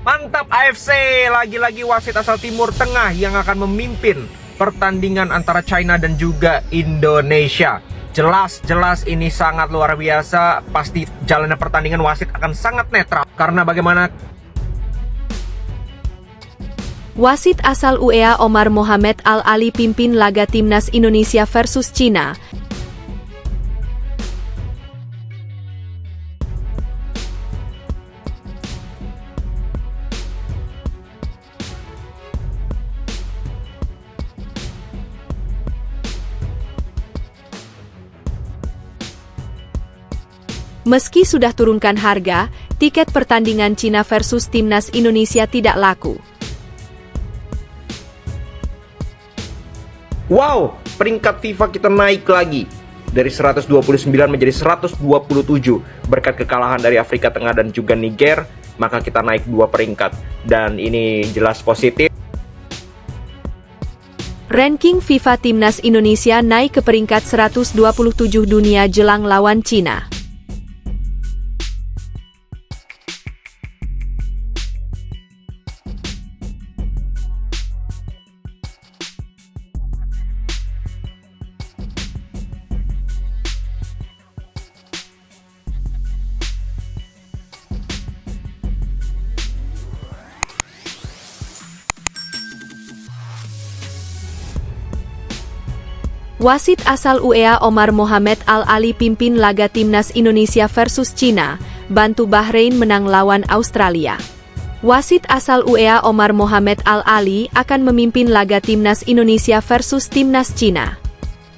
Mantap AFC, lagi-lagi wasit asal Timur Tengah yang akan memimpin pertandingan antara China dan juga Indonesia. Jelas ini sangat luar biasa. Pasti jalannya pertandingan wasit akan sangat netral. Karena bagaimana wasit asal UEA Omar Mohamed Al-Ali pimpin laga Timnas Indonesia versus Cina. Meski sudah turunkan harga, tiket pertandingan Cina versus Timnas Indonesia tidak laku. wow, peringkat FIFA kita naik lagi dari 129 menjadi 127 berkat kekalahan dari Afrika Tengah dan juga Niger. Maka kita naik 2 peringkat dan ini jelas positif. Ranking FIFA Timnas Indonesia naik ke peringkat 127 dunia jelang lawan Cina. Wasit asal UEA Omar Mohamed Al-Ali pimpin laga Timnas Indonesia versus Cina, bantu Bahrain menang lawan Australia. Wasit asal UEA Omar Mohamed Al-Ali akan memimpin laga Timnas Indonesia versus Timnas Cina.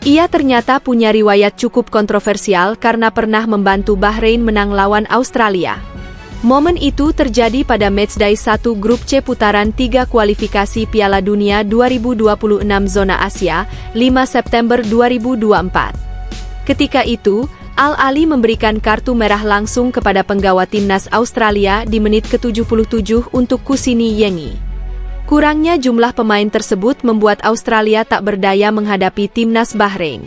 Ia ternyata punya riwayat cukup kontroversial karena pernah membantu Bahrain menang lawan Australia. Momen itu terjadi pada matchday 1 grup C putaran 3 kualifikasi Piala Dunia 2026 zona Asia, 5 September 2024. Ketika itu, Al-Ali memberikan kartu merah langsung kepada penggawa timnas Australia di menit ke-77 untuk Kusini Yengi. Kurangnya jumlah pemain tersebut membuat Australia tak berdaya menghadapi timnas Bahrain.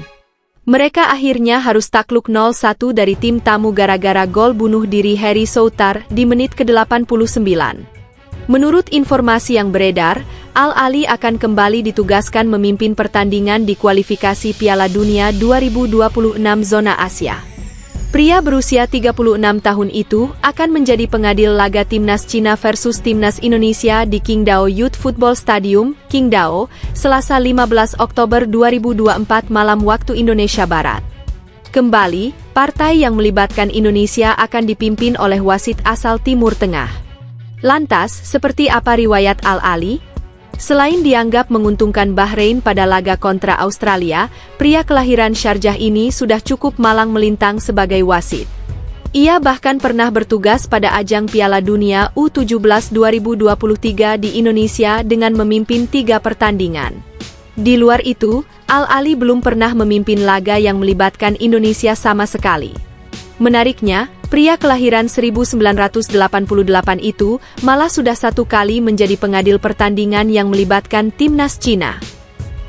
Mereka akhirnya harus takluk 0-1 dari tim tamu gara-gara gol bunuh diri Harry Soutar di menit ke-89. Menurut informasi yang beredar, Al-Ali akan kembali ditugaskan memimpin pertandingan di kualifikasi Piala Dunia 2026 zona Asia. Pria berusia 36 tahun itu akan menjadi pengadil laga Timnas Cina versus Timnas Indonesia di Qingdao Youth Football Stadium, Qingdao, Selasa 15 Oktober 2024 malam waktu Indonesia Barat. Kembali, partai yang melibatkan Indonesia akan dipimpin oleh wasit asal Timur Tengah. Lantas, seperti apa riwayat Al-Ali? Selain dianggap menguntungkan Bahrain pada laga kontra Australia, pria kelahiran Sharjah ini sudah cukup malang melintang sebagai wasit. Ia bahkan pernah bertugas pada ajang Piala Dunia U17 2023 di Indonesia dengan memimpin 3 pertandingan. Di luar itu, Al-Ali belum pernah memimpin laga yang melibatkan Indonesia sama sekali. Menariknya, pria kelahiran 1988 itu malah sudah 1 kali menjadi pengadil pertandingan yang melibatkan timnas Cina.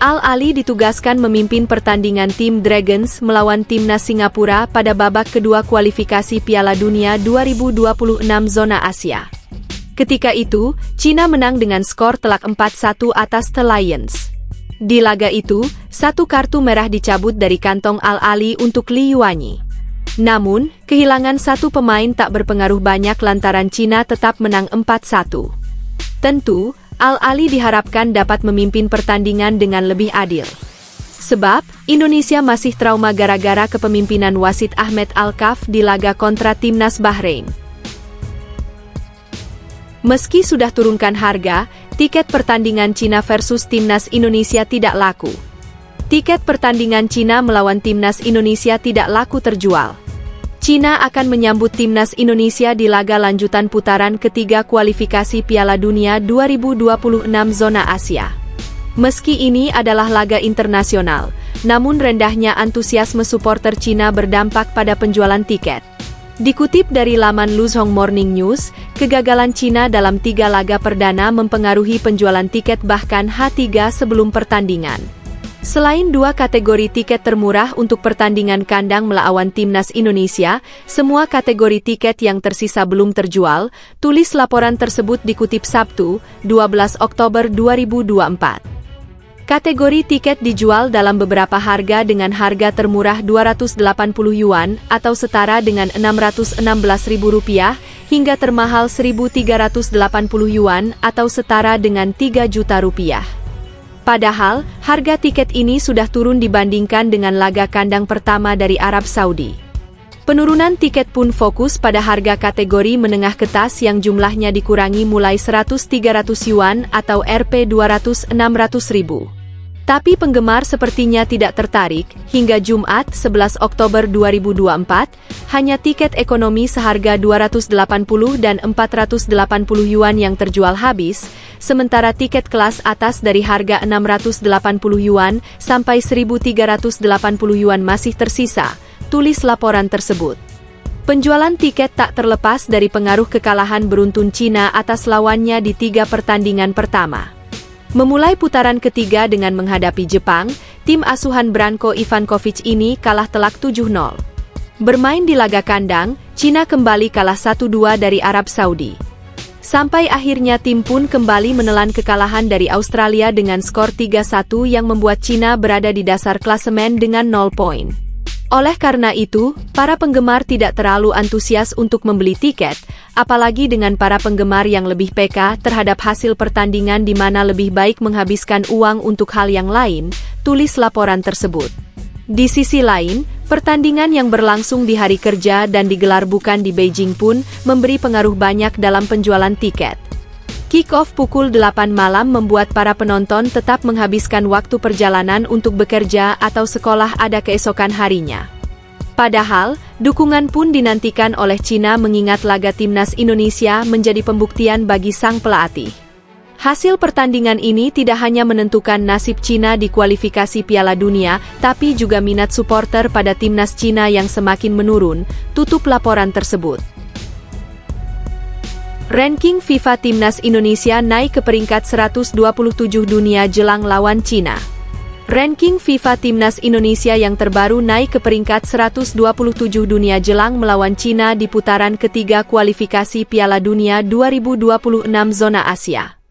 Al-Ali ditugaskan memimpin pertandingan tim Dragons melawan timnas Singapura pada babak kedua kualifikasi Piala Dunia 2026 zona Asia. Ketika itu, Cina menang dengan skor telak 4-1 atas The Lions. Di laga itu, 1 kartu merah dicabut dari kantong Al-Ali untuk Li Yuanyi. Namun, kehilangan 1 pemain tak berpengaruh banyak lantaran Cina tetap menang 4-1. Tentu, Al-Ali diharapkan dapat memimpin pertandingan dengan lebih adil. Sebab, Indonesia masih trauma gara-gara kepemimpinan wasit Ahmed Al-Kaf di laga kontra timnas Bahrain. Meski sudah turunkan harga, tiket pertandingan Cina versus timnas Indonesia tidak laku. Tiket pertandingan Cina melawan timnas Indonesia tidak laku terjual. Cina akan menyambut timnas Indonesia di laga lanjutan putaran ketiga kualifikasi Piala Dunia 2026 zona Asia. Meski ini adalah laga internasional, namun rendahnya antusiasme supporter Cina berdampak pada penjualan tiket. Dikutip dari laman Luzhong Morning News, kegagalan Cina dalam 3 laga perdana mempengaruhi penjualan tiket bahkan H3 sebelum pertandingan. Selain dua kategori tiket termurah untuk pertandingan kandang melawan Timnas Indonesia, semua kategori tiket yang tersisa belum terjual, tulis laporan tersebut dikutip Sabtu, 12 Oktober 2024. Kategori tiket dijual dalam beberapa harga dengan harga termurah 280 yuan atau setara dengan Rp616.000 hingga termahal Rp1.380 yuan atau setara dengan Rp3 juta. Padahal, harga tiket ini sudah turun dibandingkan dengan laga kandang pertama dari Arab Saudi. Penurunan tiket pun fokus pada harga kategori menengah ke atas yang jumlahnya dikurangi mulai 100-300 yuan atau Rp 200-600.000. Tapi penggemar sepertinya tidak tertarik. Hingga Jumat 11 Oktober 2024, hanya tiket ekonomi seharga 280 dan 480 yuan yang terjual habis, sementara tiket kelas atas dari harga 680 yuan sampai 1.380 yuan masih tersisa, tulis laporan tersebut. Penjualan tiket tak terlepas dari pengaruh kekalahan beruntun Cina atas lawannya di 3 pertandingan pertama. Memulai putaran ketiga dengan menghadapi Jepang, tim asuhan Branko Ivankovic ini kalah telak 7-0. Bermain di laga kandang, Cina kembali kalah 1-2 dari Arab Saudi. Sampai akhirnya tim pun kembali menelan kekalahan dari Australia dengan skor 3-1 yang membuat Cina berada di dasar klasemen dengan 0 poin. Oleh karena itu, para penggemar tidak terlalu antusias untuk membeli tiket, apalagi dengan para penggemar yang lebih peka terhadap hasil pertandingan di mana lebih baik menghabiskan uang untuk hal yang lain, tulis laporan tersebut. Di sisi lain, pertandingan yang berlangsung di hari kerja dan digelar bukan di Beijing pun memberi pengaruh banyak dalam penjualan tiket. Kick-off pukul 8 malam membuat para penonton tetap menghabiskan waktu perjalanan untuk bekerja atau sekolah ada keesokan harinya. Padahal, dukungan pun dinantikan oleh Cina mengingat laga Timnas Indonesia menjadi pembuktian bagi sang pelatih. Hasil pertandingan ini tidak hanya menentukan nasib Cina di kualifikasi Piala Dunia, tapi juga minat supporter pada Timnas Cina yang semakin menurun, tutup laporan tersebut. Ranking FIFA Timnas Indonesia naik ke peringkat 127 dunia jelang lawan Cina. Ranking FIFA Timnas Indonesia yang terbaru naik ke peringkat 127 dunia jelang melawan Cina di putaran ketiga kualifikasi Piala Dunia 2026 zona Asia.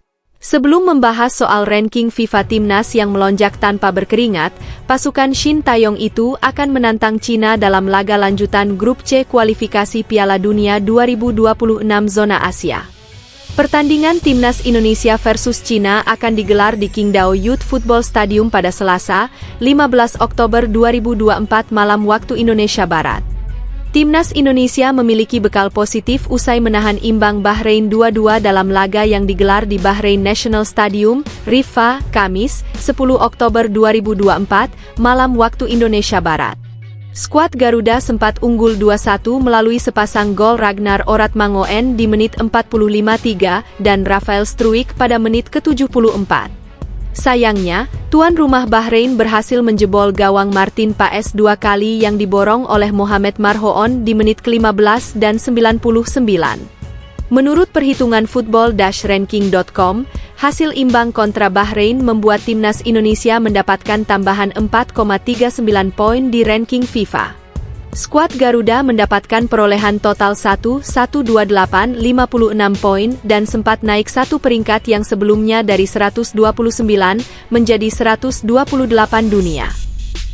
Sebelum membahas soal ranking FIFA Timnas yang melonjak tanpa berkeringat, pasukan Shin Taeyong itu akan menantang Cina dalam laga lanjutan Grup C kualifikasi Piala Dunia 2026 zona Asia. Pertandingan Timnas Indonesia versus Cina akan digelar di Qingdao Youth Football Stadium pada Selasa, 15 Oktober 2024 malam waktu Indonesia Barat. Timnas Indonesia memiliki bekal positif usai menahan imbang Bahrain 2-2 dalam laga yang digelar di Bahrain National Stadium, Riffa, Kamis, 10 Oktober 2024, malam waktu Indonesia Barat. Skuad Garuda sempat unggul 2-1 melalui sepasang gol Ragnar Oratmangoen di menit 45.3 dan Rafael Struijk pada menit ke-74. Sayangnya, tuan rumah Bahrain berhasil menjebol gawang Martin Paes 2 kali yang diborong oleh Mohamed Marhoon di menit ke-15 dan 99. Menurut perhitungan football-ranking.com, hasil imbang kontra Bahrain membuat Timnas Indonesia mendapatkan tambahan 4,39 poin di ranking FIFA. Skuad Garuda mendapatkan perolehan total 1,128,56 poin dan sempat naik satu peringkat yang sebelumnya dari 129 menjadi 128 dunia.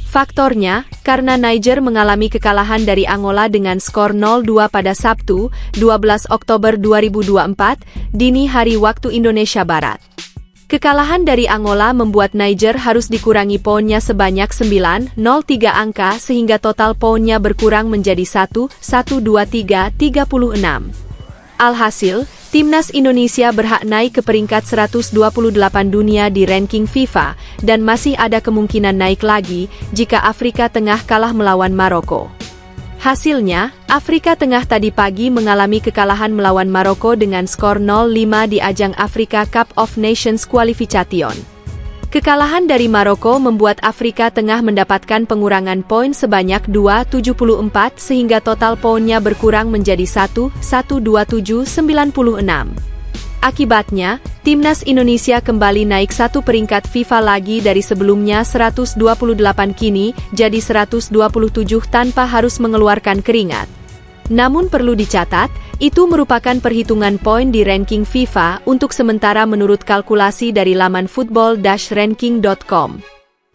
Faktornya, karena Niger mengalami kekalahan dari Angola dengan skor 0-2 pada Sabtu, 12 Oktober 2024, dini hari waktu Indonesia Barat. Kekalahan dari Angola membuat Niger harus dikurangi poinnya sebanyak 9,03 angka sehingga total poinnya berkurang menjadi 1,123,36. Alhasil, Timnas Indonesia berhak naik ke peringkat 128 dunia di ranking FIFA, dan masih ada kemungkinan naik lagi jika Afrika Tengah kalah melawan Maroko. Hasilnya, Afrika Tengah tadi pagi mengalami kekalahan melawan Maroko dengan skor 0-5 di ajang Africa Cup of Nations Qualification. Kekalahan dari Maroko membuat Afrika Tengah mendapatkan pengurangan poin sebanyak 2,74 sehingga total poinnya berkurang menjadi 1,127,96. Akibatnya, Timnas Indonesia kembali naik satu peringkat FIFA lagi dari sebelumnya 128 kini jadi 127 tanpa harus mengeluarkan keringat. Namun perlu dicatat, itu merupakan perhitungan poin di ranking FIFA untuk sementara menurut kalkulasi dari laman football-ranking.com.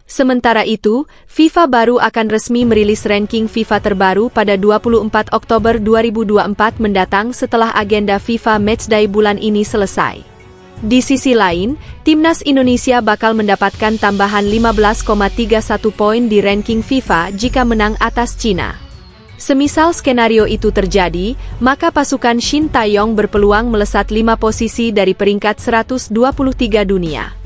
Sementara itu, FIFA baru akan resmi merilis ranking FIFA terbaru pada 24 Oktober 2024 mendatang setelah agenda FIFA Matchday bulan ini selesai. Di sisi lain, Timnas Indonesia bakal mendapatkan tambahan 15,31 poin di ranking FIFA jika menang atas Cina. Semisal skenario itu terjadi, maka pasukan Shin Taeyong berpeluang melesat 5 posisi dari peringkat 123 dunia.